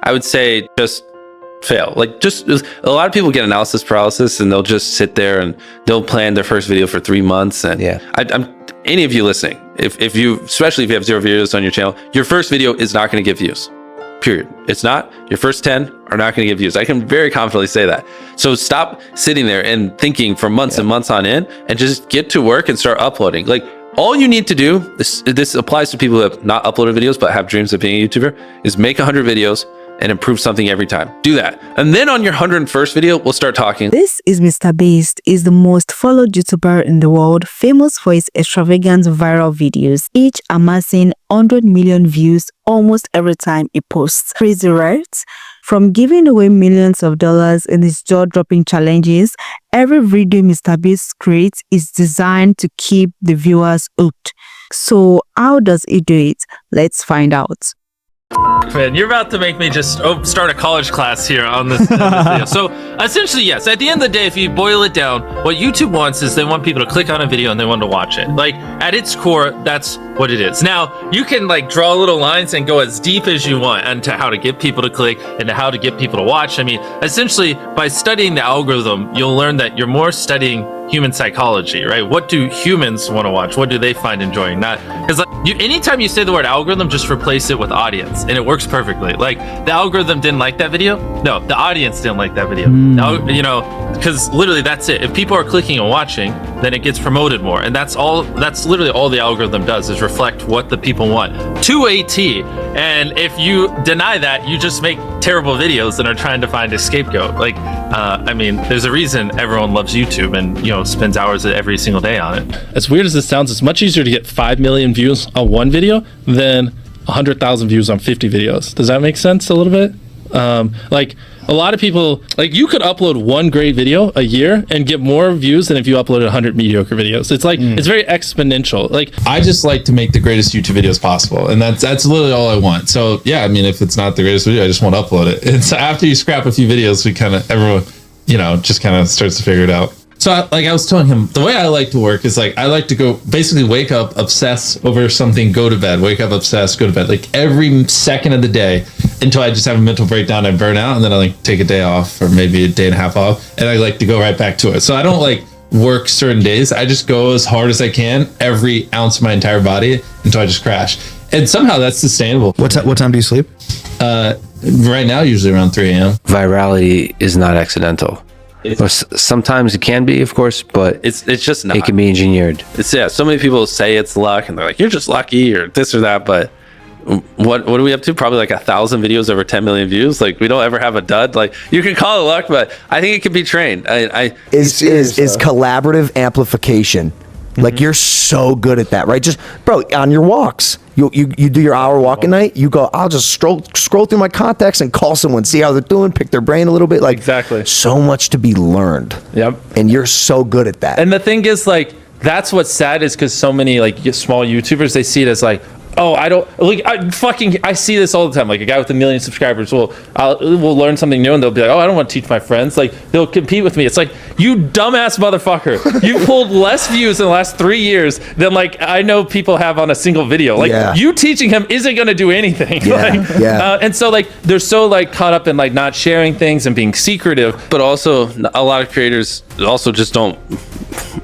I would say just fail. Like, just a lot of people get analysis paralysis, and they'll just sit there and they'll plan their first video for 3 months. And I'm any of you listening, if you, especially if you have 0 videos on your channel, your first video is not going to get views. Period. It's not. Your first 10 are not going to get views. I can very confidently say that. So stop sitting there and thinking for months and months on end, and just get to work and start uploading. Like, all you need to do, this applies to people who have not uploaded videos but have dreams of being a YouTuber, is make 100 videos and improve something every time. Do that. And then on your 101st video, we'll start talking. This is Mr. Beast, is the most followed YouTuber in the world, famous for his extravagant viral videos, each amassing 100 million views almost every time he posts. Crazy, right? From giving away millions of dollars in his jaw-dropping challenges, every video Mr. Beast creates is designed to keep the viewers hooked. So how does he do it? Let's find out. Man, you're about to make me just start a college class here on this video. So essentially, yes, at the end of the day, if you boil it down, what YouTube wants is they want people to click on a video and they want to watch it. Like, at its core, that's what it is. Now, you can like draw little lines and go as deep as you want into how to get people to click and to how to get people to watch. I mean, essentially, by studying the algorithm, you'll learn that you're more studying human psychology, right? What do humans want to watch? What do they find enjoying? Not because like anytime you say the word algorithm, just replace it with audience, and it works perfectly. Like, the algorithm didn't like that video. No, the audience didn't like that video. Now, you know, because literally that's it. If people are clicking and watching, then it gets promoted more, and that's all. That's literally all the algorithm does, is reflect what the people want to a T. And if you deny that, you just make terrible videos and are trying to find a scapegoat. Like, I mean, there's a reason everyone loves YouTube and, you know, spends hours every single day on it. As weird as this sounds, it's much easier to get 5 million views on one video than 100,000 views on 50 videos. Does that make sense a little bit? Like, a lot of people, like, you could upload one great video a year and get more views than if you uploaded 100 mediocre videos. It's like, it's very exponential. Like, I just like to make the greatest YouTube videos possible, and that's literally all I want. So yeah, I mean, if it's not the greatest video, I just want to upload it. And so after you scrap a few videos, we kind of, everyone, you know, just kind of starts to figure it out. So I was telling him, the way I like to work is like, I like to go basically wake up, obsess over something, go to bed, wake up, obsess, go to bed, like every second of the day until I just have a mental breakdown and burn out. And then I like take a day off, or maybe a day and a half off. And I like to go right back to it. So I don't like work certain days. I just go as hard as I can, every ounce of my entire body, until I just crash. And somehow that's sustainable. What time do you sleep? Right now, usually around 3 a.m. Virality is not accidental. Sometimes it can be, of course, but It's just not. it can be engineered. It's, yeah, so many people say it's luck, and they're like, you're just lucky or this or that, but what are we up to? Probably like 1,000 videos over 10 million views. Like, we don't ever have a dud. Like, you can call it luck, but I think it can be trained. Is collaborative amplification. Like, you're so good at that, right? Just, bro, on your walks, you do your hour walk a night, you go, I'll just scroll through my contacts and call someone, see how they're doing, pick their brain a little bit. Like, Exactly. So much to be learned. Yep. And you're so good at that. and the thing is, like, that's what's sad, is because so many like small YouTubers, they see it as like, oh, I don't like, I see this all the time. Like, a guy with 1 million subscribers will learn something new, and they'll be like, oh, I don't want to teach my friends. Like, they'll compete with me. It's like, you dumbass motherfucker. You pulled less views in the last 3 years than like I know people have on a single video. Like, you teaching him isn't going to do anything. And so like, they're so like caught up in like not sharing things and being secretive. But also, a lot of creators also just don't,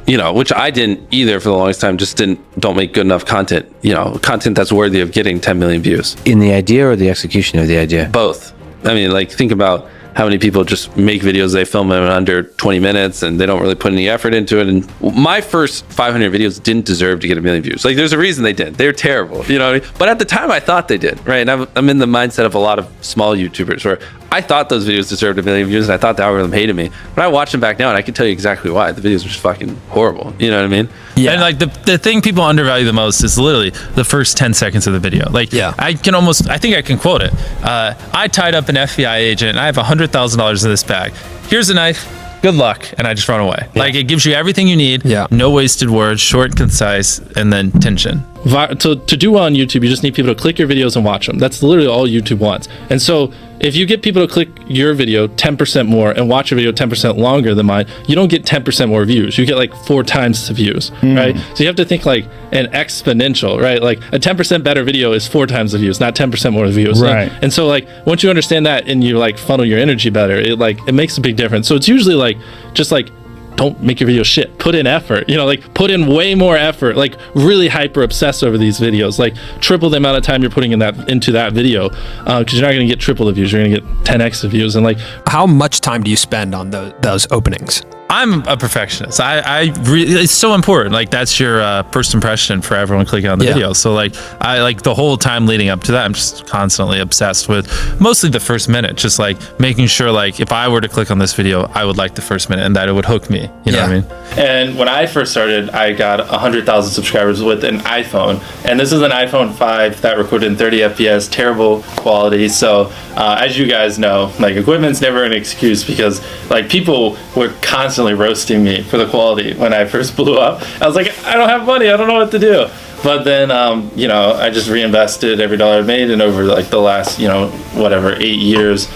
you know, which I didn't either for the longest time, just don't make good enough content, you know, content that's worthy of getting 10 million views. In the idea or the execution of the idea? Both. I mean, like, think about how many people just make videos, they film them in under 20 minutes and they don't really put any effort into it. And my first 500 videos didn't deserve to get 1 million views. Like, there's a reason they didn't. They're terrible, you know what I mean? But at the time I thought they did, right? And I'm in the mindset of a lot of small YouTubers where I thought those videos deserved 1 million views and I thought the algorithm hated me. But I watch them back now and I can tell you exactly why. The videos were just fucking horrible. You know what I mean? Yeah. And like the thing people undervalue the most is literally the first 10 seconds of the video. Like, I think I can quote it. I tied up an FBI agent and I have $100,000 in this bag. Here's a knife. Good luck. And I just run away. Like, it gives you everything you need. No wasted words, short and concise, and then tension. to do well on YouTube, you just need people to click your videos and watch them. That's literally all YouTube wants. And so if you get people to click your video 10% more and watch a video 10% longer than mine, you don't get 10% more views. You get like 4 times the views, right? So you have to think like an exponential, right? Like a 10% better video is 4 times the views, not 10% more views. Right. And so like once you understand that and you like funnel your energy better, it makes a big difference. So it's usually like just like, don't make your video shit. Put in effort, like put in way more effort, like really hyper obsess over these videos, like triple the amount of time you're putting into that video, because you're not going to get triple the views, you're going to get 10x the views. And like, how much time do you spend on those openings? I'm a perfectionist. It's so important. Like that's your first impression for everyone clicking on the video. So like I like the whole time leading up to that, I'm just constantly obsessed with mostly the first minute, just like making sure like if I were to click on this video, I would like the first minute and that it would hook me. You know what I mean? And when I first started, I got 100,000 subscribers with an iPhone, and this is an iPhone 5 that recorded in 30 FPS, terrible quality. So as you guys know, like equipment's never an excuse, because like people were constantly roasting me for the quality when I first blew up. I was like, I don't have money, I don't know what to do. But then I just reinvested every dollar I made, and over like the last 8 years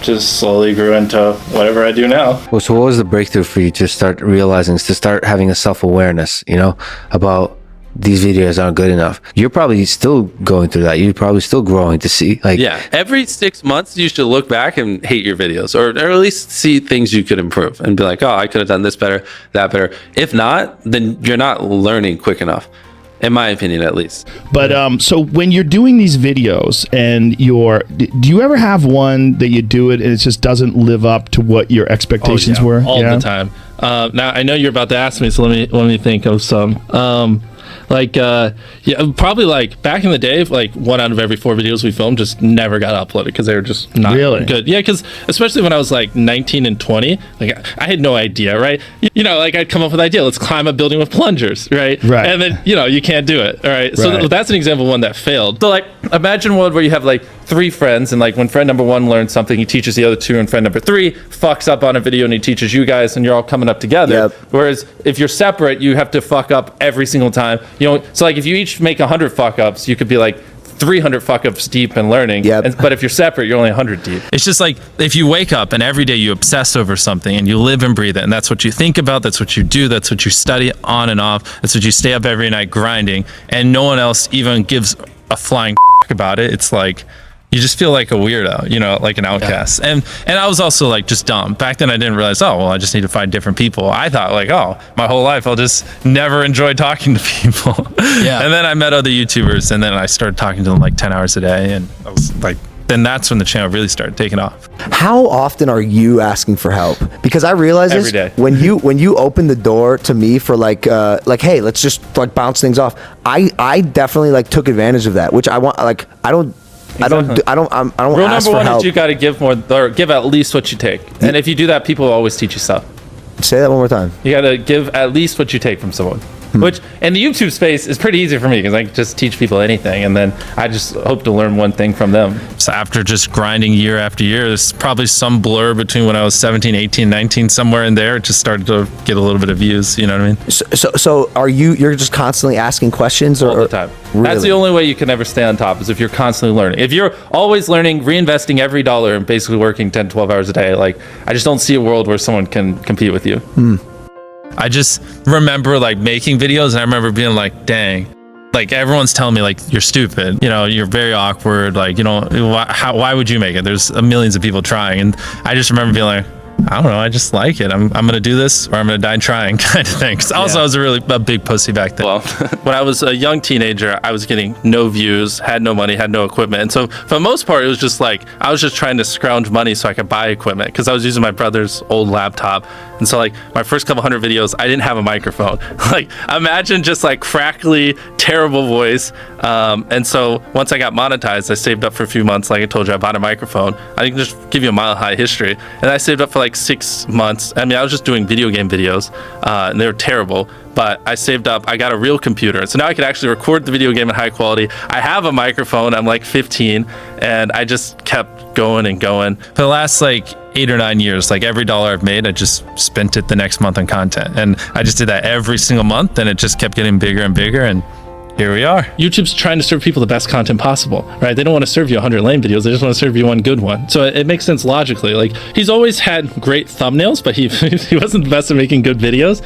just slowly grew into whatever I do now. Well, so what was the breakthrough for you to start realizing, to start having a self-awareness, about these videos aren't good enough? You're probably still going through that. You're probably still growing to see, like, every 6 months you should look back and hate your videos, or at least see things you could improve and be like, oh, I could have done this better, that better. If not, then you're not learning quick enough, in my opinion, at least. But so when you're doing these videos and do you ever have one that you do it and it just doesn't live up to what your expectations were? All the time. Now I know you're about to ask me, so let me think of some. Probably like back in the day, like 1 out of every 4 videos we filmed just never got uploaded because they were just not good. Yeah, because especially when I was like 19 and 20, like I had no idea, right? Like I'd come up with an idea, let's climb a building with plungers, right? And then you can't do it, all right? So that's an example of one that failed. So like imagine a world where you have like 3 friends, and like when friend number 1 learns something, he teaches the other 2, and friend number 3 fucks up on a video and he teaches you guys, and you're all coming up together. Whereas if you're separate, you have to fuck up every single time. So like if you each make 100 fuck ups, you could be like 300 fuck ups deep in learning. But if you're separate, you're only 100 deep. It's just like if you wake up and every day you obsess over something and you live and breathe it, and that's what you think about, that's what you do, that's what you study on and off, that's what you stay up every night grinding, and no one else even gives a flying about it. It's like you just feel like a weirdo, like an outcast. And I was also like just dumb. Back then I didn't realize, I just need to find different people. I thought like, my whole life I'll just never enjoy talking to people. And then I met other YouTubers, and then I started talking to them like 10 hours a day, and I was like, then that's when the channel really started taking off. How often are you asking for help? Because I realize every day. when you open the door to me for like hey, let's just like bounce things off. I definitely like took advantage of that, which I want. Like I don't Rule ask number for 1 help. is you got to give more, or give at least what you take. And if you do that, people will always teach you stuff. Say that one more time. You got to give at least what you take from someone. Which in the YouTube space is pretty easy for me because I can just teach people anything, and then I just hope to learn one thing from them. So after just grinding year after year, there's probably some blur between when I was 17, 18, 19, somewhere in there. It just started to get a little bit of views, you know what I mean? So are you're just constantly asking questions? All the time. Really? That's the only way you can ever stay on top, is if you're constantly learning. If you're always learning, reinvesting every dollar, and basically working 10, 12 hours a day, like I just don't see a world where someone can compete with you. I just remember like making videos, and I remember being like, dang, like everyone's telling me like, you're stupid, you're very awkward, like, why would you make it? There's millions of people trying. And I just remember being like, I don't know, I just like it. I'm gonna do this, or I'm gonna die trying, kind of thing. I was a big pussy back then. Well, when I was a young teenager, I was getting no views, had no money, had no equipment, and so for the most part, it was just like I was just trying to scrounge money so I could buy equipment, because I was using my brother's old laptop. And so like my first couple 100 videos, I didn't have a microphone. Like imagine just like crackly, terrible voice. And so once I got monetized, I saved up for a few months. Like I told you, I bought a microphone. I can just give you a mile high history. And I saved up for like 6 months. I mean, I was just doing video game videos, and they were terrible. But I saved up, I got a real computer. So now I could actually record the video game in high quality. I have a microphone, I'm like 15, and I just kept going and going. For the last like 8 or 9 years, like every dollar I've made, I just spent it the next month on content. And I just did that every single month, and it just kept getting bigger and bigger. And here we are. YouTube's trying to serve people the best content possible, right? They don't want to serve you 100 lame videos. They just want to serve you one good one. So it makes sense logically. Like, he's always had great thumbnails, but he wasn't the best at making good videos,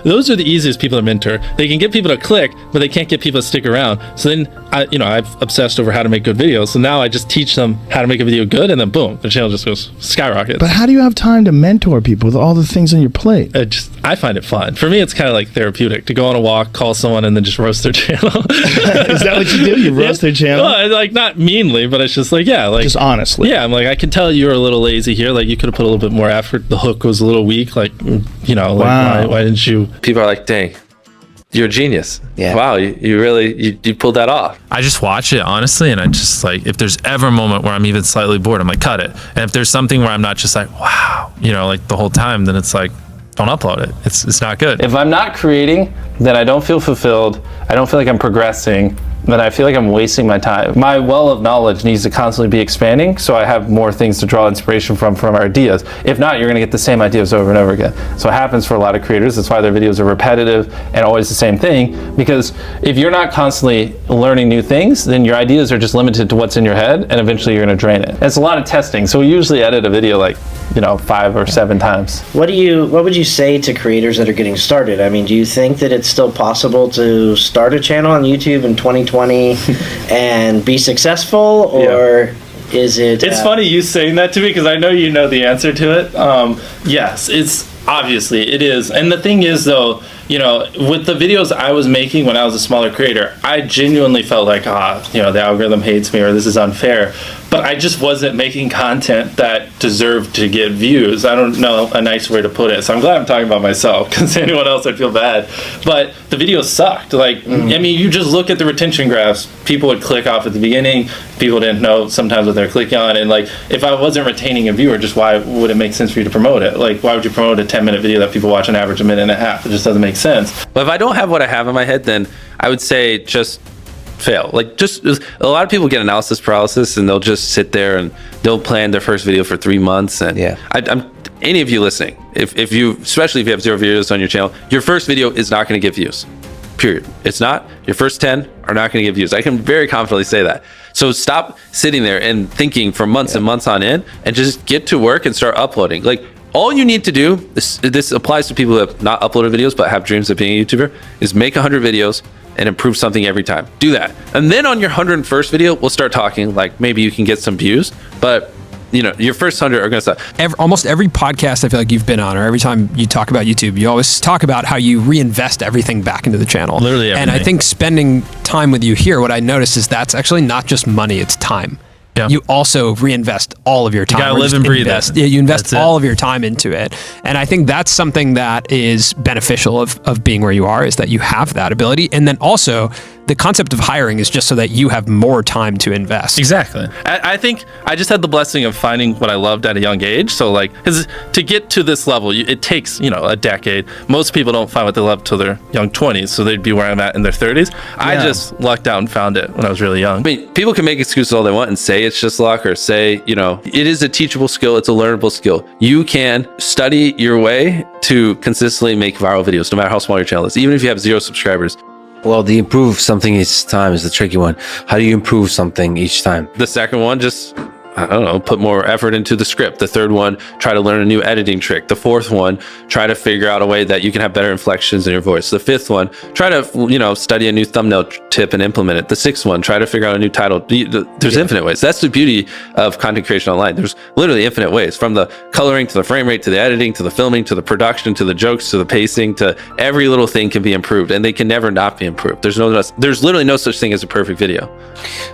those are the easiest people to mentor. They can get people to click, but they can't get people to stick around. So then I've obsessed over how to make good videos. So now I just teach them how to make a video good, and then boom, the channel just goes skyrocket. But how do you have time to mentor people with all the things on your plate? I find it fun. For me, it's kind of like therapeutic to go on a walk, call someone, and then just roast their channel. Is that what you do? You roast their channel? Well, like, not meanly, but it's just like, yeah, like, just honestly. Yeah, I'm like, I can tell you were a little lazy here. Like, you could have put a little bit more effort. The hook was a little weak. Like, Wow. why didn't you? People are like, dang, you're a genius. Yeah. Wow, you really pulled that off. I just watch it, honestly, and I just, like, if there's ever a moment where I'm even slightly bored, I'm like, cut it. And if there's something where I'm not just like, wow, like the whole time, then it's like, don't upload it. It's not good. If I'm not creating, then I don't feel fulfilled. I don't feel like I'm progressing. Then I feel like I'm wasting my time. My well of knowledge needs to constantly be expanding, so I have more things to draw inspiration from our ideas. If not, you're gonna get the same ideas over and over again. So it happens for a lot of creators. That's why their videos are repetitive and always the same thing, because if you're not constantly learning new things, then your ideas are just limited to what's in your head, and eventually you're gonna drain it. And it's a lot of testing, so we usually edit a video like 5 or 7 times. What would you say to creators that are getting started? I mean, do you think that it's still possible to start a channel on YouTube in 2020 and be successful, or is it? It's funny you saying that to me, because I know you know the answer to it. Yes, it's obviously it is. And the thing is, though, with the videos I was making when I was a smaller creator, I genuinely felt like, the algorithm hates me, or this is unfair. But I just wasn't making content that deserved to get views. I don't know a nice way to put it. So I'm glad I'm talking about myself, because anyone else I'd feel bad. But the videos sucked. Like, I mean, you just look at the retention graphs. People would click off at the beginning. People didn't know sometimes what they're clicking on. And, like, if I wasn't retaining a viewer, just why would it make sense for you to promote it? Like, why would you promote a 10-minute video that people watch on average a minute and a half? It just doesn't make sense. But if I don't have what I have in my head, then I would say just fail. Like, just a lot of people get analysis paralysis, and they'll just sit there and they'll plan their first video for 3 months. And I'm any of you listening, if you, especially if you have 0 videos on your channel, your first video is not going to get views. Period. It's not. Your first 10 are not going to get views. I can very confidently say that. So stop sitting there and thinking for months and months on end, and just get to work and start uploading. Like, all you need to do, this applies to people who have not uploaded videos but have dreams of being a YouTuber, is make 100 videos and improve something every time. Do that. And then on your 101st video, we'll start talking, like, maybe you can get some views, but your first 100 are going to suck. Almost every podcast I feel like you've been on, or every time you talk about YouTube, you always talk about how you reinvest everything back into the channel. Literally everything. And I think spending time with you here, what I noticed is that's actually not just money, it's time. Yeah. You also reinvest all of your time. You gotta live and breathe it. Yeah, you invest all of your time into it. And I think that's something that is beneficial of being where you are, is that you have that ability. And then also, the concept of hiring is just so that you have more time to invest. Exactly. I think I just had the blessing of finding what I loved at a young age. So, like, because to get to this level, it takes, a decade. Most people don't find what they love till their young 20s. So they'd be where I'm at in their 30s. I just lucked out and found it when I was really young. I mean, people can make excuses all they want and say it's just luck, or say, it is a teachable skill. It's a learnable skill. You can study your way to consistently make viral videos, no matter how small your channel is, even if you have 0 subscribers. Well, the improve something each time is the tricky one. How do you improve something each time? The second one, just, I don't know, put more effort into the script. The third one, try to learn a new editing trick. The fourth one, try to figure out a way that you can have better inflections in your voice. The fifth one, try to, study a new thumbnail tip and implement it. The sixth one, try to figure out a new title. There's infinite ways. That's the beauty of content creation online. There's literally infinite ways, from the coloring to the frame rate to the editing to the filming to the production to the jokes to the pacing, to every little thing can be improved, and they can never not be improved. There's literally no such thing as a perfect video.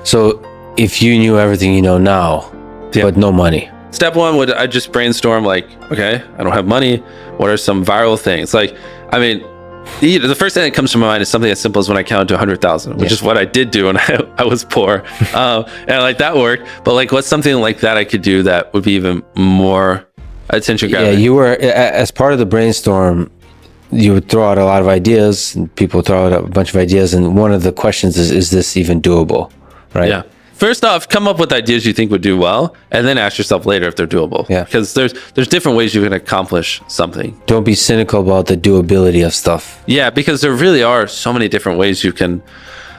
So if you knew everything you know now, but no money. Step one would, I just brainstorm, like, okay, I don't have money. What are some viral things? Like, I mean, the first thing that comes to my mind is something as simple as when I counted to 100,000, which is what I did do when I was poor. And like, that worked. But like, what's something like that I could do that would be even more attention grabbing? Yeah, you were, as part of the brainstorm, you would throw out a lot of ideas, and people throw out a bunch of ideas. And one of the questions is this even doable? Right? Yeah. First off, come up with ideas you think would do well, and then ask yourself later if they're doable. Yeah. Because there's different ways you can accomplish something. Don't be cynical about the doability of stuff. Yeah, because there really are so many different ways you can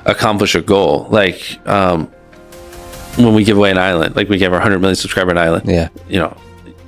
accomplish a goal. Like when we give away an island, like we give our 100 million subscriber an island. Yeah. You know,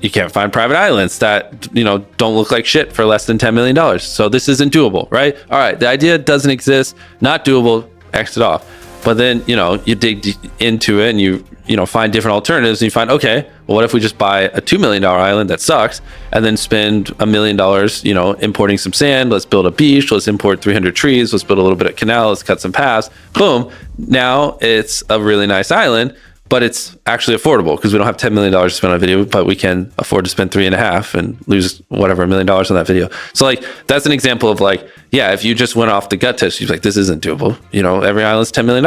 you can't find private islands that, you know, don't look like shit for less than $10 million. So this isn't doable, right? All right, the idea doesn't exist, not doable, X it off. But then, you know, you dig into it and you know, find different alternatives and you find, okay, well, what if we just buy a $2 million island that sucks and then spend $1 million, you know, importing some sand, let's build a beach, let's import 300 trees, let's build a little bit of canal, let's cut some paths, boom. Now it's a really nice island, but it's actually affordable because we don't have $10 million to spend on a video, but we can afford to spend 3.5 and lose whatever $1 million on that video. So like, that's an example of like, yeah, if you just went off the gut test, you're like, this isn't doable. You know, every island's $10 million.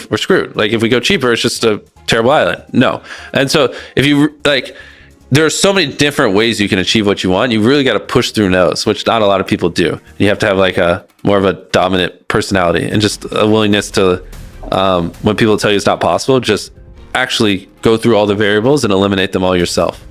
We're screwed. Like if we go cheaper, it's just a terrible island. No. And so if you like, there are so many different ways you can achieve what you want. You really got to push through no's, which not a lot of people do. You have to have like a more of a dominant personality and just a willingness to, when people tell you it's not possible, just actually go through all the variables and eliminate them all yourself.